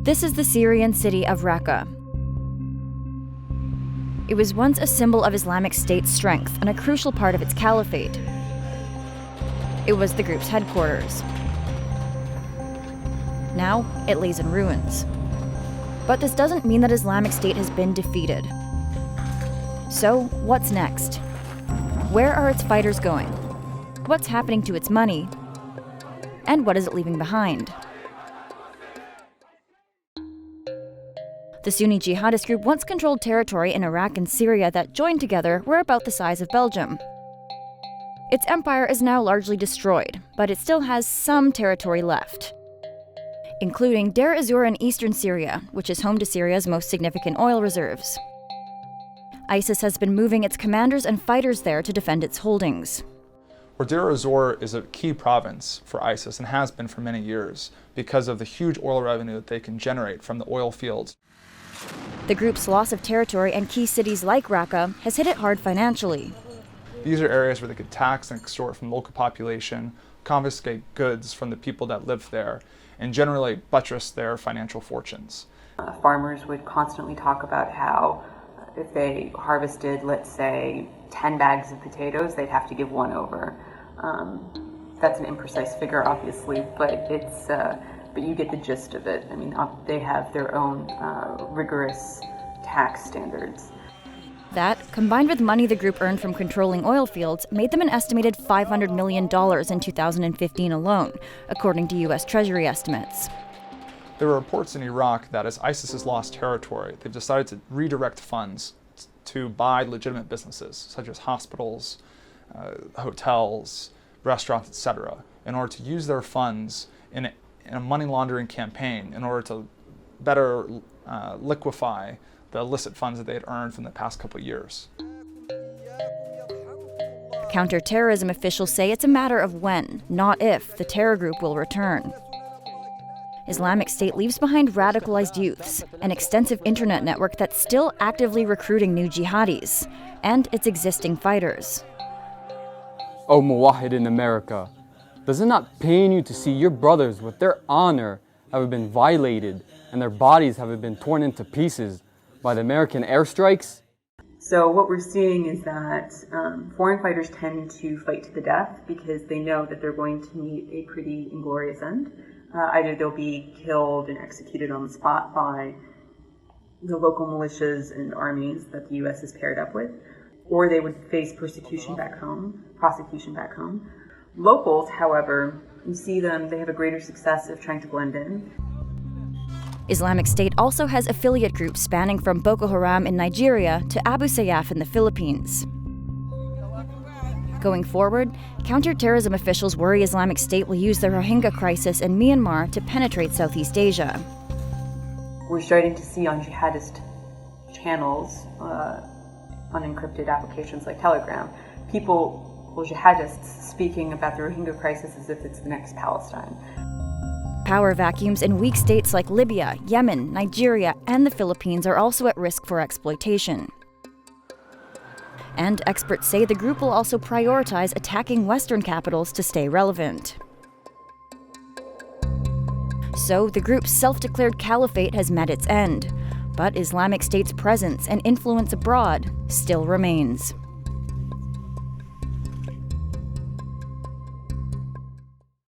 This is the Syrian city of Raqqa. It was once a symbol of Islamic State's strength and a crucial part of its caliphate. It was the group's headquarters. Now, it lays in ruins. But this doesn't mean that Islamic State has been defeated. So, what's next? Where are its fighters going? What's happening to its money? And what is it leaving behind? The Sunni jihadist group once controlled territory in Iraq and Syria that, joined together, were about the size of Belgium. Its empire is now largely destroyed, but it still has some territory left, including Deir ez-Zor in eastern Syria, which is home to Syria's most significant oil reserves. ISIS has been moving its commanders and fighters there to defend its holdings. Deir ez-Zor is a key province for ISIS and has been for many years because of the huge oil revenue that they can generate from the oil fields. The group's loss of territory and key cities like Raqqa has hit it hard financially. These are areas where they could tax and extort from the local population, confiscate goods from the people that live there, and generally buttress their financial fortunes. Farmers would constantly talk about how if they harvested, let's say, 10 bags of potatoes, they'd have to give one over. That's an imprecise figure, obviously, but but you get the gist of it. I mean, they have their own rigorous tax standards. That, combined with money the group earned from controlling oil fields, made them an estimated $500 million in 2015 alone, according to U.S. Treasury estimates. There were reports in Iraq that as ISIS has lost territory, they've decided to redirect funds to buy legitimate businesses, such as hospitals, hotels, restaurants, etc., in order to use their funds in a money laundering campaign in order to better liquefy the illicit funds that they had earned from the past couple of years. Counterterrorism officials say it's a matter of when, not if, the terror group will return. Islamic State leaves behind radicalized youths, an extensive internet network that's still actively recruiting new jihadis, and its existing fighters. Oh Muwahid in America, does it not pain you to see your brothers with their honor have been violated and their bodies have been torn into pieces by the American airstrikes? So what we're seeing is that foreign fighters tend to fight to the death because they know that they're going to meet a pretty inglorious end. Either they'll be killed and executed on the spot by the local militias and armies that the U.S. is paired up with, or they would face prosecution back home. Locals, however, you see them, they have a greater success of trying to blend in. Islamic State also has affiliate groups spanning from Boko Haram in Nigeria to Abu Sayyaf in the Philippines. Going forward, counterterrorism officials worry Islamic State will use the Rohingya crisis in Myanmar to penetrate Southeast Asia. We're starting to see on jihadist channels, on encrypted applications like Telegram, jihadists speaking about the Rohingya crisis as if it's the next Palestine. Power vacuums in weak states like Libya, Yemen, Nigeria, and the Philippines are also at risk for exploitation. And experts say the group will also prioritize attacking Western capitals to stay relevant. So the group's self-declared caliphate has met its end, but Islamic State's presence and influence abroad still remains.